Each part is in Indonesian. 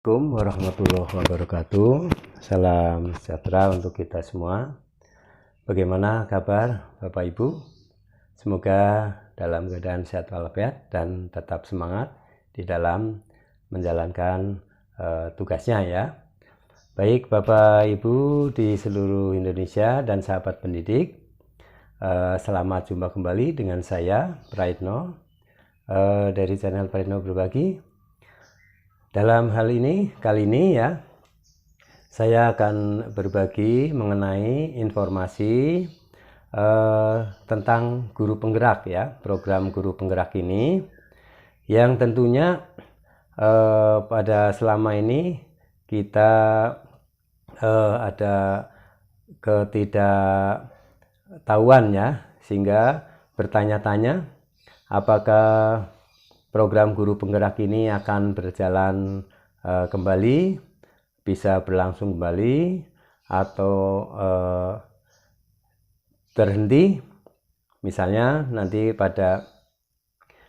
Assalamualaikum warahmatullahi wabarakatuh. Salam sejahtera untuk kita semua. Bagaimana kabar Bapak Ibu? Semoga dalam keadaan sehat walafiat dan tetap semangat di dalam menjalankan tugasnya ya. Baik Bapak Ibu di seluruh Indonesia dan sahabat pendidik, selamat jumpa kembali dengan saya Praitno dari channel Praitno Berbagi. Dalam hal ini, kali ini ya, saya akan berbagi mengenai informasi tentang guru penggerak ya, program guru penggerak ini, yang tentunya pada selama ini kita ada ketidaktahuan ya, sehingga bertanya-tanya apakah program guru penggerak ini akan berjalan kembali, bisa berlangsung kembali, atau terhenti. Misalnya nanti pada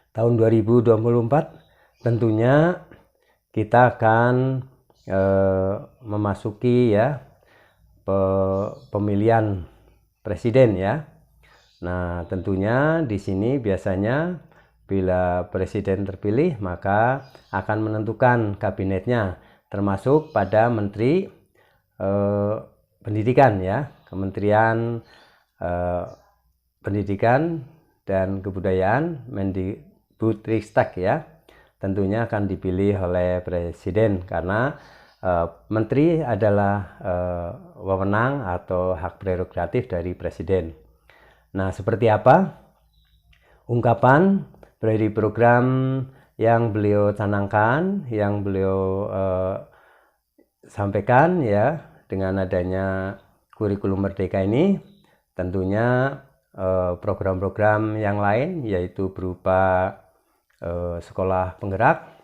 tahun 2024 tentunya kita akan memasuki ya pemilihan presiden ya. Nah, tentunya di sini biasanya bila presiden terpilih, maka akan menentukan kabinetnya, termasuk pada menteri pendidikan ya, Kementerian Pendidikan dan Kebudayaan, Mendikbudristek ya, tentunya akan dipilih oleh presiden karena menteri adalah wewenang atau hak prerogatif dari presiden. Nah, seperti apa ungkapan dari program yang beliau canangkan, yang beliau sampaikan ya, dengan adanya kurikulum merdeka ini, tentunya program-program yang lain yaitu berupa sekolah penggerak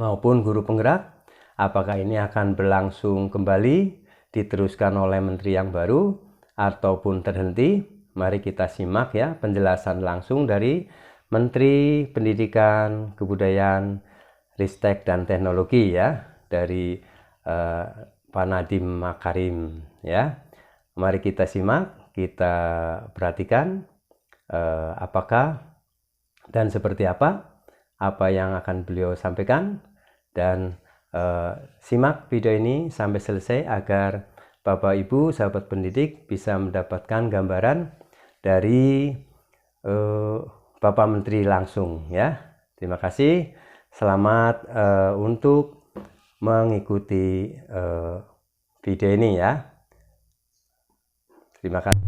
maupun guru penggerak, apakah ini akan berlangsung kembali, diteruskan oleh menteri yang baru ataupun terhenti. Mari kita simak ya penjelasan langsung dari Menteri Pendidikan, Kebudayaan, Ristek dan Teknologi ya, dari Pak Nadiem Makarim ya. Mari kita simak, kita perhatikan apakah dan seperti apa yang akan beliau sampaikan, dan simak video ini sampai selesai agar Bapak Ibu sahabat pendidik bisa mendapatkan gambaran dari Bapak Menteri langsung ya. Terima kasih. Selamat untuk mengikuti video ini ya. Terima kasih.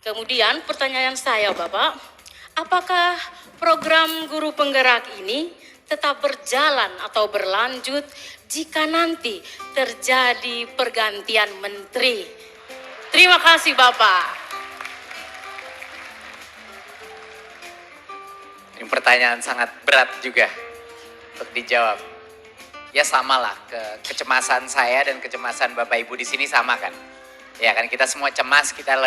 Kemudian pertanyaan saya Bapak, apakah program guru penggerak ini tetap berjalan atau berlanjut jika nanti terjadi pergantian menteri? Terima kasih Bapak. Ini pertanyaan sangat berat juga untuk dijawab. Ya samalah, kecemasan saya dan kecemasan Bapak Ibu di sini sama kan. Ya kan, kita semua cemas, kita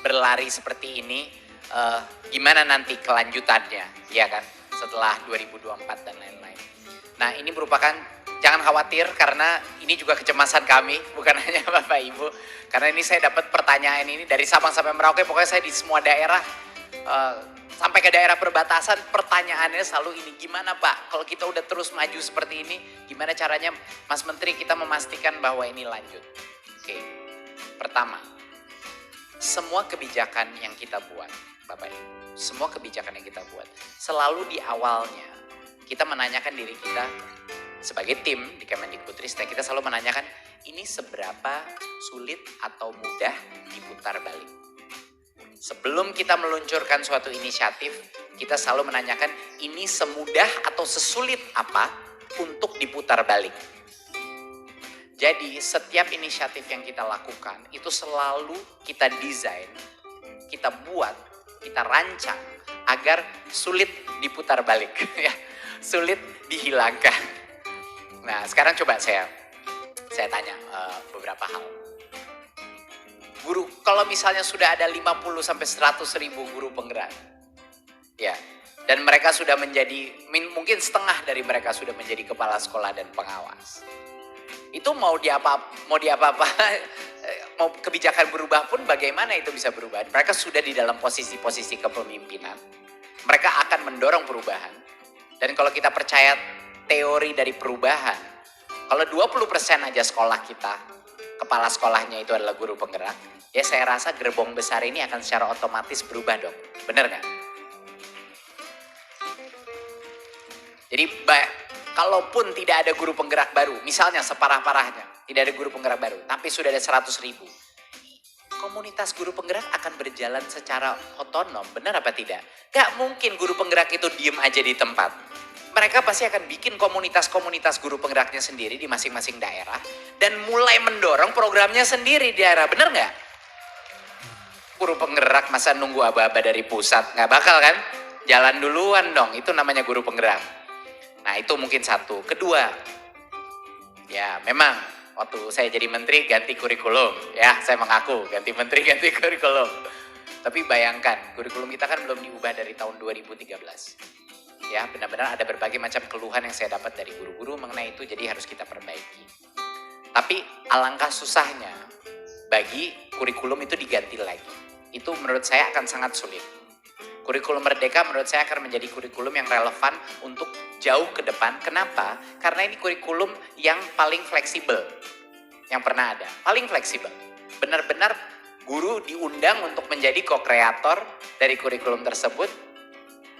berlari seperti ini. Gimana nanti kelanjutannya, ya kan, setelah 2024 dan lain-lain. Nah, ini merupakan, jangan khawatir karena ini juga kecemasan kami, bukan hanya Bapak Ibu. Karena ini saya dapat pertanyaan ini dari Sabang sampai Merauke, pokoknya saya di semua daerah, sampai ke daerah perbatasan, pertanyaannya selalu ini, gimana Pak kalau kita udah terus maju seperti ini, gimana caranya Mas Menteri kita memastikan bahwa ini lanjut. Oke, pertama, semua kebijakan yang kita buat Bapak Ibu, semua kebijakan yang kita buat, selalu di awalnya kita menanyakan diri kita sebagai tim di Kemendikbudristek, kita selalu menanyakan ini seberapa sulit atau mudah diputar balik. Sebelum kita meluncurkan suatu inisiatif, kita selalu menanyakan ini semudah atau sesulit apa untuk diputar balik. Jadi setiap inisiatif yang kita lakukan itu selalu kita desain, kita buat, kita rancang agar sulit diputar balik, ya, sulit dihilangkan. Nah, sekarang coba saya tanya beberapa hal. Guru, kalau misalnya sudah ada 50 sampai 100 ribu guru penggerak, ya, Dan mereka sudah menjadi, mungkin setengah dari mereka sudah menjadi kepala sekolah dan pengawas. Itu mau mau kebijakan berubah pun bagaimana itu bisa berubah. Mereka sudah di dalam posisi-posisi kepemimpinan. Mereka akan mendorong perubahan. Dan kalau kita percaya teori dari perubahan, kalau 20% aja sekolah kita, kepala sekolahnya itu adalah guru penggerak, ya saya rasa gerbong besar ini akan secara otomatis berubah dong. Bener nggak? Jadi kalaupun tidak ada guru penggerak baru, misalnya separah-parahnya, tidak ada guru penggerak baru, tapi sudah ada 100.000, komunitas guru penggerak akan berjalan secara otonom, benar apa tidak? Gak mungkin guru penggerak itu diem aja di tempat. Mereka pasti akan bikin komunitas-komunitas guru penggeraknya sendiri di masing-masing daerah, dan mulai mendorong programnya sendiri di daerah, benar nggak? Guru penggerak masa nunggu aba-aba dari pusat, nggak bakal kan? Jalan duluan dong, itu namanya guru penggerak. Nah itu mungkin satu. Kedua, ya memang waktu saya jadi menteri ganti kurikulum. Ya saya mengaku ganti menteri ganti kurikulum. Tapi bayangkan kurikulum kita kan belum diubah dari tahun 2013. Ya benar-benar ada berbagai macam keluhan yang saya dapat dari guru-guru mengenai itu, jadi harus kita perbaiki. Tapi alangkah susahnya bagi kurikulum itu diganti lagi. Itu menurut saya akan sangat sulit. Kurikulum Merdeka menurut saya akan menjadi kurikulum yang relevan untuk jauh ke depan. Kenapa? Karena ini kurikulum yang paling fleksibel yang pernah ada. Paling fleksibel. Benar-benar guru diundang untuk menjadi co-kreator dari kurikulum tersebut.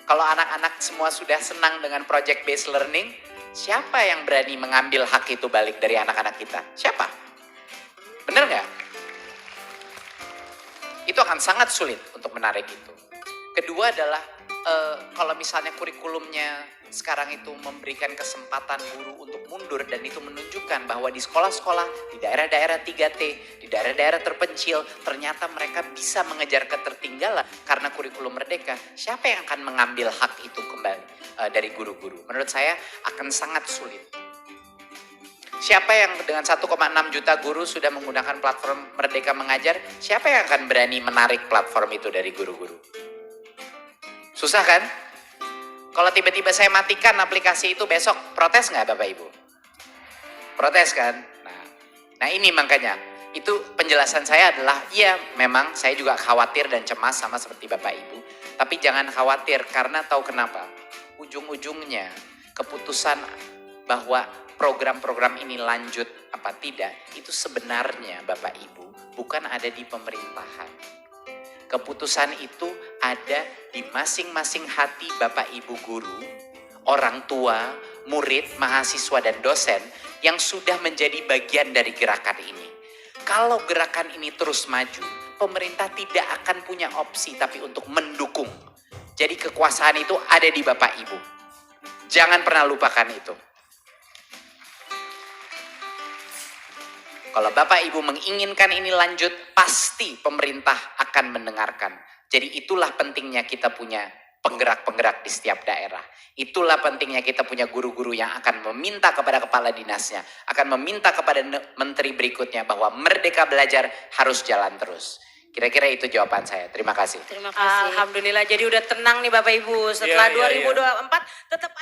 Kalau anak-anak semua sudah senang dengan project based learning, siapa yang berani mengambil hak itu balik dari anak-anak kita? Siapa? Benar nggak? Itu akan sangat sulit untuk menarik itu. Kedua adalah kalau misalnya kurikulumnya sekarang itu memberikan kesempatan guru untuk mundur, dan itu menunjukkan bahwa di sekolah-sekolah, di daerah-daerah 3T, di daerah-daerah terpencil, ternyata mereka bisa mengejar ketertinggalan karena kurikulum Merdeka. Siapa yang akan mengambil hak itu kembali dari guru-guru? Menurut saya akan sangat sulit. Siapa yang dengan 1,6 juta guru sudah menggunakan platform Merdeka Mengajar, siapa yang akan berani menarik platform itu dari guru-guru? Susah kan? Kalau tiba-tiba saya matikan aplikasi itu besok, protes nggak Bapak Ibu? Protes kan? Nah ini makanya, itu penjelasan saya adalah, iya memang saya juga khawatir dan cemas sama seperti Bapak Ibu. Tapi jangan khawatir, karena tahu kenapa? Ujung-ujungnya keputusan bahwa program-program ini lanjut apa tidak, itu sebenarnya Bapak Ibu bukan ada di pemerintahan. Keputusan itu ada di masing-masing hati Bapak Ibu guru, orang tua, murid, mahasiswa dan dosen yang sudah menjadi bagian dari gerakan ini. Kalau gerakan ini terus maju, pemerintah tidak akan punya opsi tapi untuk mendukung. Jadi kekuasaan itu ada di Bapak Ibu. Jangan pernah lupakan itu. Kalau Bapak Ibu menginginkan ini lanjut, pasti pemerintah akan mendengarkan. Jadi itulah pentingnya kita punya penggerak-penggerak di setiap daerah. Itulah pentingnya kita punya guru-guru yang akan meminta kepada kepala dinasnya, akan meminta kepada menteri berikutnya bahwa Merdeka Belajar harus jalan terus. Kira-kira itu jawaban saya. Terima kasih. Terima kasih. Alhamdulillah, jadi udah tenang nih Bapak Ibu. Setelah 2024 tetap